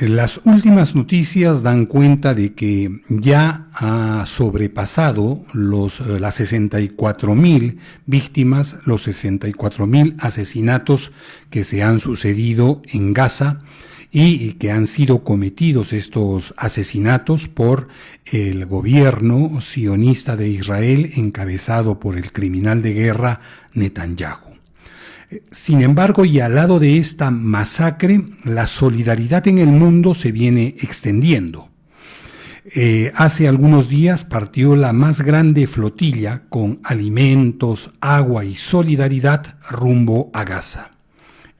Las últimas noticias dan cuenta de que ya ha sobrepasado las 64.000 víctimas, los 64.000 asesinatos que se han sucedido en Gaza y que han sido cometidos estos asesinatos por el gobierno sionista de Israel encabezado por el criminal de guerra Netanyahu. Sin embargo, y al lado de esta masacre, la solidaridad en el mundo se viene extendiendo. Hace algunos días partió la más grande flotilla con alimentos, agua y solidaridad rumbo a Gaza.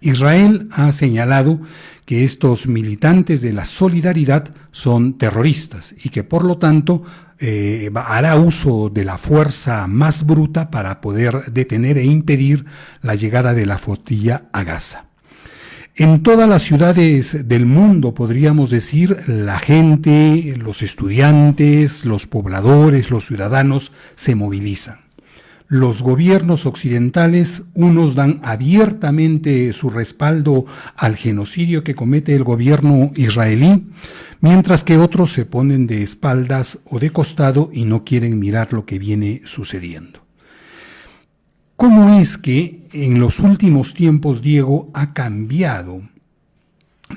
Israel ha señalado que estos militantes de la solidaridad son terroristas y que por lo tanto hará uso de la fuerza más bruta para poder detener e impedir la llegada de la flotilla a Gaza. En todas las ciudades del mundo, podríamos decir, la gente, los estudiantes, los pobladores, los ciudadanos se movilizan. Los gobiernos occidentales, unos dan abiertamente su respaldo al genocidio que comete el gobierno israelí, mientras que otros se ponen de espaldas o de costado y no quieren mirar lo que viene sucediendo. ¿Cómo es que en los últimos tiempos, Diego, ha cambiado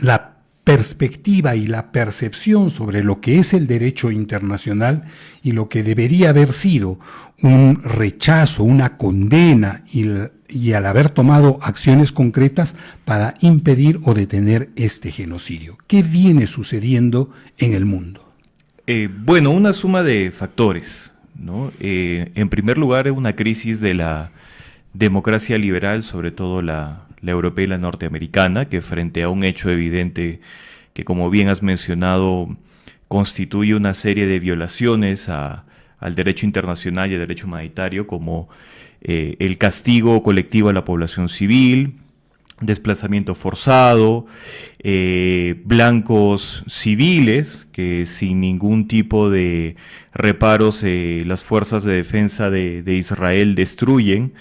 la perspectiva y la percepción sobre lo que es el derecho internacional y lo que debería haber sido un rechazo, una condena y al haber tomado acciones concretas para impedir o detener este genocidio? ¿Qué viene sucediendo en el mundo? Bueno, una suma de factores, ¿no? En primer lugar, una crisis de la democracia liberal, sobre todo la europea y la norteamericana, que frente a un hecho evidente que, como bien has mencionado, constituye una serie de violaciones al derecho internacional y al derecho humanitario, como el castigo colectivo a la población civil, desplazamiento forzado, blancos civiles que sin ningún tipo de reparos las fuerzas de defensa de Israel destruyen,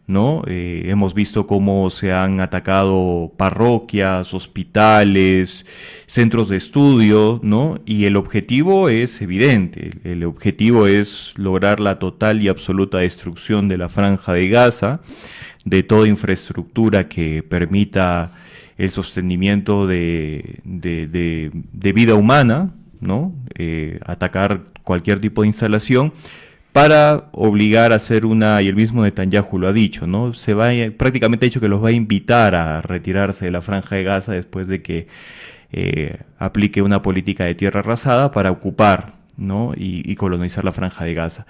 ¿no? Hemos visto cómo se han atacado parroquias, hospitales, centros de estudio, ¿no? Y el objetivo es evidente, el objetivo es lograr la total y absoluta destrucción de la Franja de Gaza, de toda infraestructura que permita el sostenimiento de vida humana, ¿no? Atacar cualquier tipo de instalación, para obligar a hacer y el mismo Netanyahu lo ha dicho, ¿no? Prácticamente ha dicho que los va a invitar a retirarse de la Franja de Gaza después de que aplique una política de tierra arrasada para ocupar, ¿no? y colonizar la Franja de Gaza.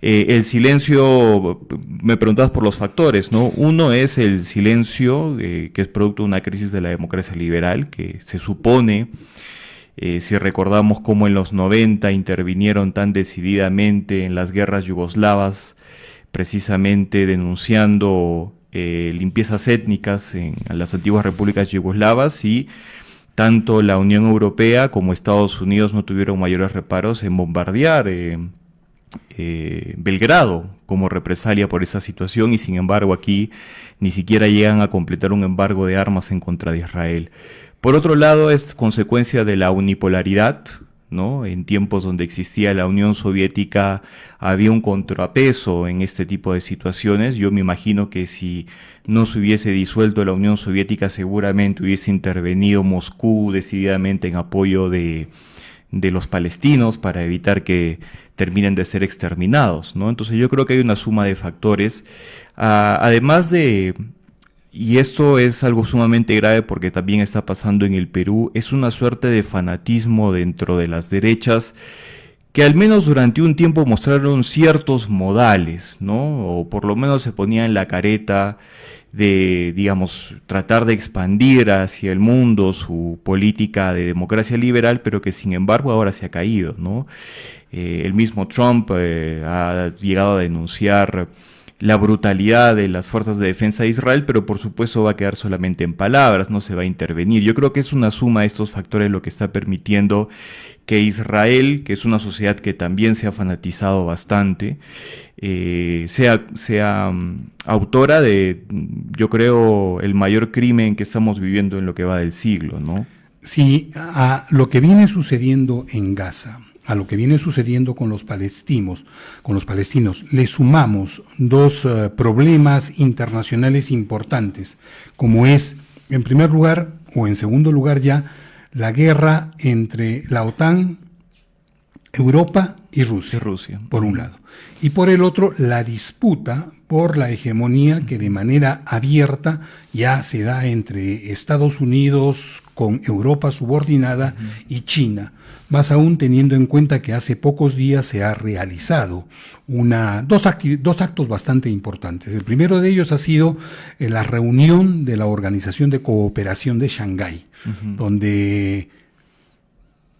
El silencio, me preguntabas por los factores, ¿no? Uno es el silencio, que es producto de una crisis de la democracia liberal, que se supone, si recordamos cómo en los 90 intervinieron tan decididamente en las guerras yugoslavas, precisamente denunciando limpiezas étnicas en las antiguas repúblicas yugoslavas, y tanto la Unión Europea como Estados Unidos no tuvieron mayores reparos en bombardear Belgrado como represalia por esa situación, y sin embargo aquí ni siquiera llegan a completar un embargo de armas en contra de Israel. Por otro lado, es consecuencia de la unipolaridad, ¿no? En tiempos donde existía la Unión Soviética había un contrapeso en este tipo de situaciones. Yo me imagino que si no se hubiese disuelto la Unión Soviética, seguramente hubiese intervenido Moscú decididamente en apoyo de los palestinos para evitar que terminen de ser exterminados, ¿no? Entonces yo creo que hay una suma de factores, además de... Y esto es algo sumamente grave porque también está pasando en el Perú, es una suerte de fanatismo dentro de las derechas que al menos durante un tiempo mostraron ciertos modales, ¿no? O por lo menos se ponían la careta de, digamos, tratar de expandir hacia el mundo su política de democracia liberal, pero que sin embargo ahora se ha caído, ¿no? El mismo Trump ha llegado a denunciar la brutalidad de las fuerzas de defensa de Israel, pero por supuesto va a quedar solamente en palabras, no se va a intervenir. Yo creo que es una suma de estos factores lo que está permitiendo que Israel, que es una sociedad que también se ha fanatizado bastante, sea autora de, yo creo, el mayor crimen que estamos viviendo en lo que va del siglo, ¿no? si a lo que viene sucediendo en Gaza, a lo que viene sucediendo con los palestinos, le sumamos dos problemas internacionales importantes, como es, en primer lugar, o en segundo lugar ya, la guerra entre la OTAN, Europa y Rusia, por un lado. Y por el otro, la disputa por la hegemonía que de manera abierta ya se da entre Estados Unidos con Europa subordinada y China, más aún teniendo en cuenta que hace pocos días se ha realizado dos actos bastante importantes. El primero de ellos ha sido la reunión de la Organización de Cooperación de Shanghái, donde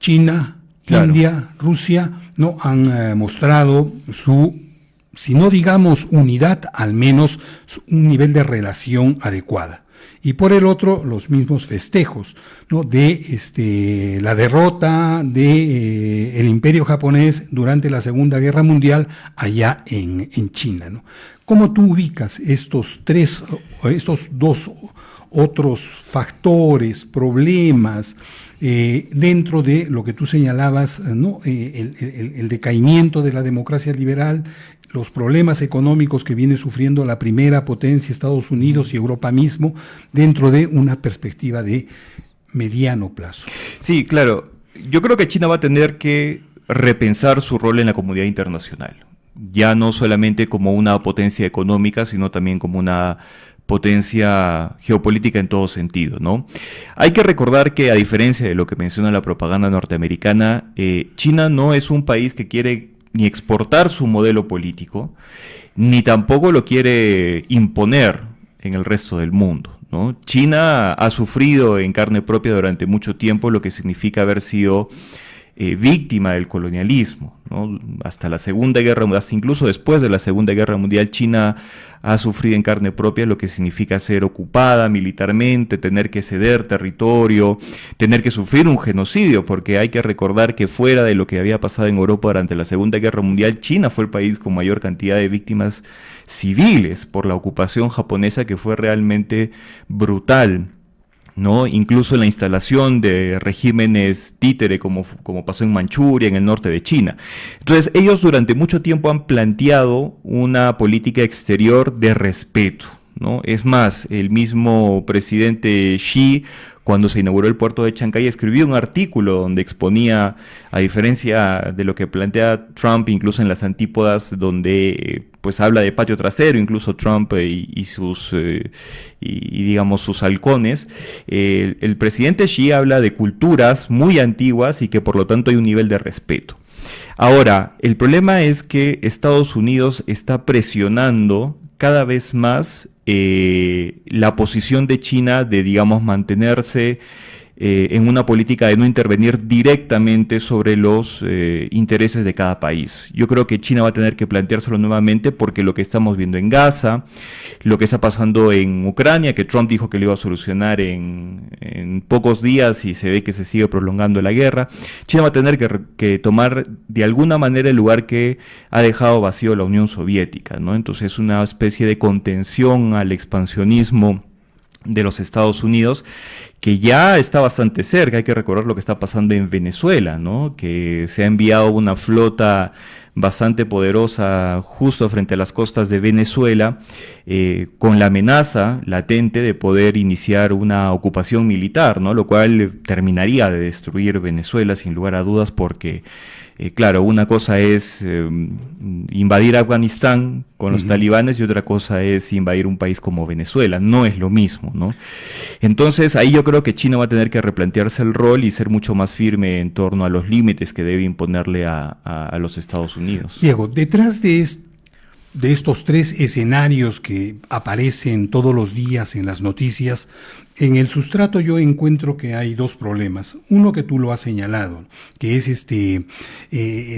China, claro, India, Rusia, no han mostrado su, si no digamos unidad, al menos un nivel de relación adecuada. Y por el otro, los mismos festejos, ¿no?, de la derrota de el Imperio japonés durante la Segunda Guerra Mundial allá en China, ¿no? ¿Cómo tú ubicas estos dos otros factores, problemas, dentro de lo que tú señalabas, ¿no?, el decaimiento de la democracia liberal, los problemas económicos que viene sufriendo la primera potencia, Estados Unidos y Europa mismo, dentro de una perspectiva de mediano plazo? Sí, claro. Yo creo que China va a tener que repensar su rol en la comunidad internacional, ya no solamente como una potencia económica, sino también como una potencia geopolítica en todo sentido, ¿no? Hay que recordar que, a diferencia de lo que menciona la propaganda norteamericana, China no es un país que quiere ni exportar su modelo político, ni tampoco lo quiere imponer en el resto del mundo, ¿no? China ha sufrido en carne propia durante mucho tiempo lo que significa haber sido víctima del colonialismo, ¿no? Hasta la Segunda Guerra Mundial, hasta incluso después de la Segunda Guerra Mundial, China ha sufrido en carne propia lo que significa ser ocupada militarmente, tener que ceder territorio, tener que sufrir un genocidio, porque hay que recordar que fuera de lo que había pasado en Europa durante la Segunda Guerra Mundial, China fue el país con mayor cantidad de víctimas civiles por la ocupación japonesa, que fue realmente brutal, ¿no? Incluso la instalación de regímenes títere como pasó en Manchuria, en el norte de China. Entonces, ellos durante mucho tiempo han planteado una política exterior de respeto, ¿no? Es más, el mismo presidente Xi, cuando se inauguró el puerto de Chancay, escribió un artículo donde exponía, a diferencia de lo que plantea Trump, incluso en las antípodas, donde pues habla de patio trasero, incluso Trump y sus digamos sus halcones. El presidente Xi habla de culturas muy antiguas y que por lo tanto hay un nivel de respeto. Ahora, el problema es que Estados Unidos está presionando cada vez más la posición de China de, digamos, mantenerse en una política de no intervenir directamente sobre los intereses de cada país. Yo creo que China va a tener que planteárselo nuevamente, porque lo que estamos viendo en Gaza, lo que está pasando en Ucrania, que Trump dijo que lo iba a solucionar en pocos días y se ve que se sigue prolongando la guerra, China va a tener que tomar de alguna manera el lugar que ha dejado vacío la Unión Soviética, ¿no? Entonces es una especie de contención al expansionismo de los Estados Unidos, que ya está bastante cerca. Hay que recordar lo que está pasando en Venezuela, ¿no? Que se ha enviado una flota bastante poderosa justo frente a las costas de Venezuela, con la amenaza latente de poder iniciar una ocupación militar, ¿no? Lo cual terminaría de destruir Venezuela sin lugar a dudas, porque claro, una cosa es invadir Afganistán con los talibanes y otra cosa es invadir un país como Venezuela. No es lo mismo, ¿no? Entonces ahí yo creo que China va a tener que replantearse el rol y ser mucho más firme en torno a los límites que debe imponerle a los Estados Unidos. Diego, detrás de estos tres escenarios que aparecen todos los días en las noticias, en el sustrato yo encuentro que hay dos problemas. Uno que tú lo has señalado, que es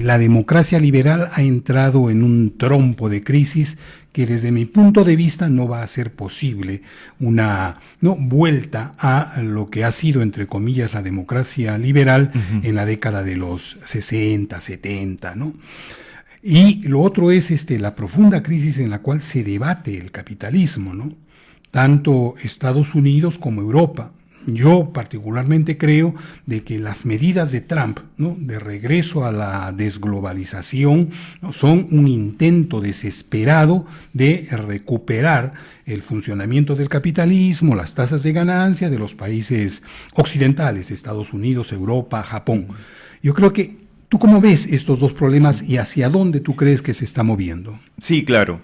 la democracia liberal ha entrado en un trompo de crisis que desde mi punto de vista no va a ser posible una vuelta a lo que ha sido, entre comillas, la democracia liberal en la década de los 60, 70, ¿no? Y lo otro es la profunda crisis en la cual se debate el capitalismo, ¿no? Tanto Estados Unidos como Europa. yo particularmente creo de que las medidas de Trump, ¿no?, de regreso a la desglobalización, ¿no?, son un intento desesperado de recuperar el funcionamiento del capitalismo, las tasas de ganancia de los países occidentales, Estados Unidos, Europa, Japón. Yo creo que, ¿tú cómo ves estos dos problemas y hacia dónde tú crees que se está moviendo? Sí, claro.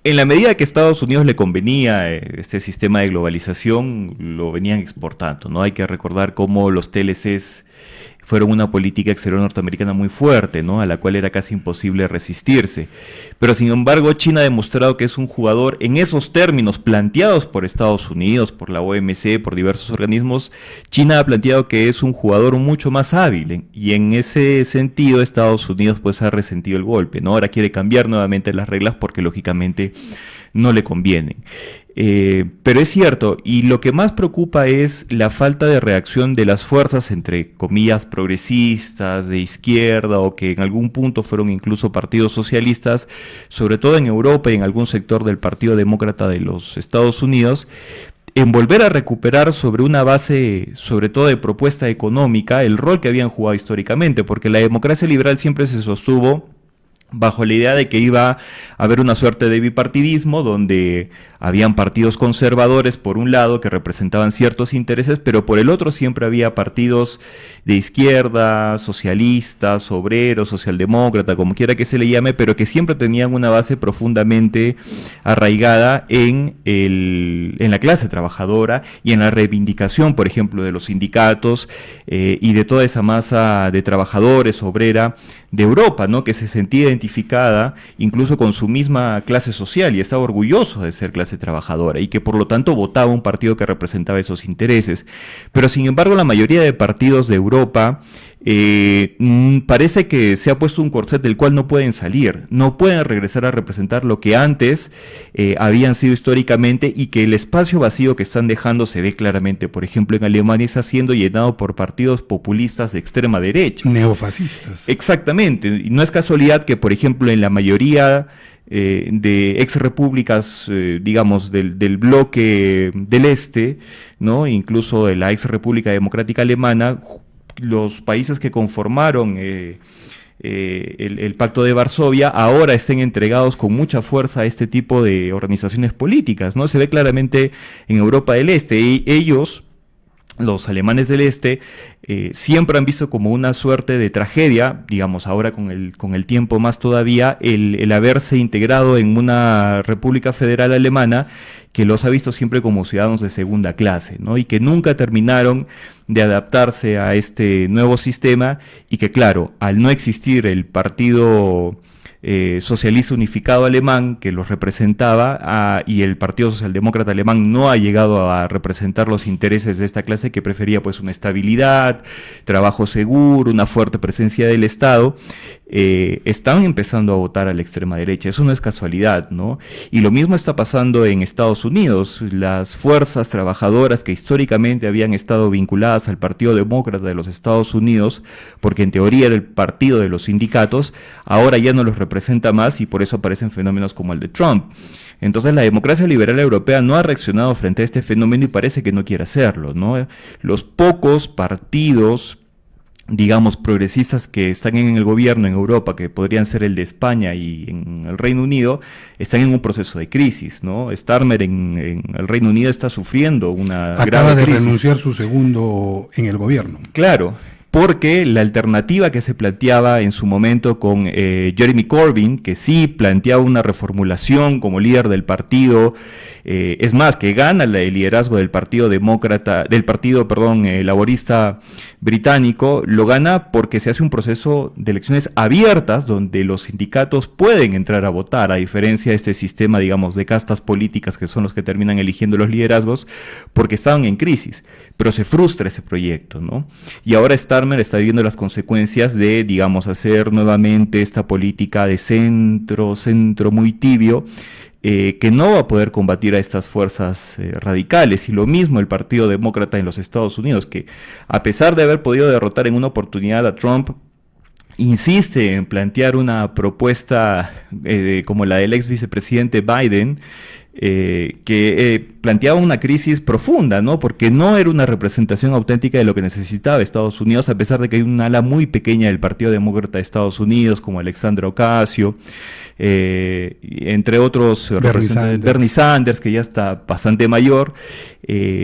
En la medida que a Estados Unidos le convenía este sistema de globalización, lo venían exportando, ¿no? Hay que recordar cómo los TLCs fueron una política exterior norteamericana muy fuerte, ¿no?, a la cual era casi imposible resistirse. Pero sin embargo, China ha demostrado que es un jugador en esos términos planteados por Estados Unidos, por la OMC, por diversos organismos. China ha planteado que es un jugador mucho más hábil, y en ese sentido Estados Unidos pues ha resentido el golpe, ¿no? Ahora quiere cambiar nuevamente las reglas porque lógicamente no le convienen. Pero es cierto, y lo que más preocupa es la falta de reacción de las fuerzas, entre comillas, progresistas, de izquierda, o que en algún punto fueron incluso partidos socialistas, sobre todo en Europa y en algún sector del Partido Demócrata de los Estados Unidos, en volver a recuperar sobre una base, sobre todo de propuesta económica, el rol que habían jugado históricamente, porque la democracia liberal siempre se sostuvo bajo la idea de que iba a haber una suerte de bipartidismo, donde habían partidos conservadores por un lado que representaban ciertos intereses, pero por el otro siempre había partidos de izquierda, socialistas, obreros, socialdemócrata, como quiera que se le llame, pero que siempre tenían una base profundamente arraigada en la clase trabajadora y en la reivindicación, por ejemplo, de los sindicatos y de toda esa masa de trabajadores, obrera de Europa, ¿no?, que se sentía identificada incluso con su misma clase social y estaba orgulloso de ser clase trabajadora, y que por lo tanto votaba un partido que representaba esos intereses. Pero sin embargo, la mayoría de partidos de Europa parece que se ha puesto un corset del cual no pueden salir, no pueden regresar a representar lo que antes habían sido históricamente, y que el espacio vacío que están dejando se ve claramente. Por ejemplo, en Alemania está siendo llenado por partidos populistas de extrema derecha. Neofascistas. Exactamente, y no es casualidad que, por ejemplo, en la mayoría de ex repúblicas, digamos, del bloque del este, ¿no?, incluso de la ex República Democrática Alemana, los países que conformaron el Pacto de Varsovia ahora estén entregados con mucha fuerza a este tipo de organizaciones políticas, ¿no? Se ve claramente en Europa del Este, y ellos, los alemanes del Este, siempre han visto como una suerte de tragedia, digamos, ahora con el tiempo más todavía, el haberse integrado en una República Federal Alemana que los ha visto siempre como ciudadanos de segunda clase, ¿no?, y que nunca terminaron de adaptarse a este nuevo sistema, y que, claro, al no existir el partido socialista unificado alemán que los representaba, y el Partido Socialdemócrata alemán no ha llegado a representar los intereses de esta clase, que prefería pues una estabilidad, trabajo seguro, una fuerte presencia del Estado, están empezando a votar a la extrema derecha. Eso no es casualidad, ¿no? Y lo mismo está pasando en Estados Unidos. Las fuerzas trabajadoras que históricamente habían estado vinculadas al Partido Demócrata de los Estados Unidos, porque en teoría era el partido de los sindicatos, ahora ya no los representa más, y por eso aparecen fenómenos como el de Trump. Entonces la democracia liberal europea no ha reaccionado frente a este fenómeno, y parece que no quiere hacerlo, ¿no? Los pocos partidos, digamos, progresistas que están en el gobierno en Europa, que podrían ser el de España y en el Reino Unido, están en un proceso de crisis, ¿no? Starmer en el Reino Unido está sufriendo una grave crisis. Acaba de renunciar su segundo en el gobierno. Claro, porque la alternativa que se planteaba en su momento con Jeremy Corbyn, que sí planteaba una reformulación como líder del partido, es más, que gana el liderazgo del Partido Demócrata, laborista británico, lo gana porque se hace un proceso de elecciones abiertas donde los sindicatos pueden entrar a votar, a diferencia de este sistema, digamos, de castas políticas que son los que terminan eligiendo los liderazgos, porque estaban en crisis. Pero se frustra ese proyecto, ¿no? Y ahora Starmer está viendo las consecuencias de, digamos, hacer nuevamente esta política de centro muy tibio, que no va a poder combatir a estas fuerzas radicales. Y lo mismo el Partido Demócrata en los Estados Unidos, que a pesar de haber podido derrotar en una oportunidad a Trump, insiste en plantear una propuesta como la del ex vicepresidente Biden, que planteaba una crisis profunda, ¿no? Porque no era una representación auténtica de lo que necesitaba Estados Unidos, a pesar de que hay un ala muy pequeña del Partido Demócrata de Estados Unidos, como Alexandra Ocasio, entre otros representantes, Bernie Sanders, que ya está bastante mayor,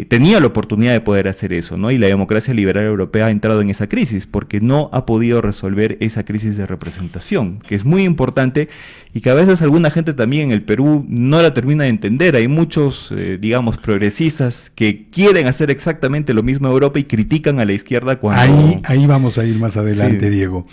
tenía la oportunidad de poder hacer eso, ¿no? Y la democracia liberal europea ha entrado en esa crisis, porque no ha podido resolver esa crisis de representación, que es muy importante y que a veces alguna gente también en el Perú no la termina de entender. Hay muchos, digamos, progresistas que quieren hacer exactamente lo mismo en Europa y critican a la izquierda cuando... Ahí vamos a ir más adelante, sí. Diego.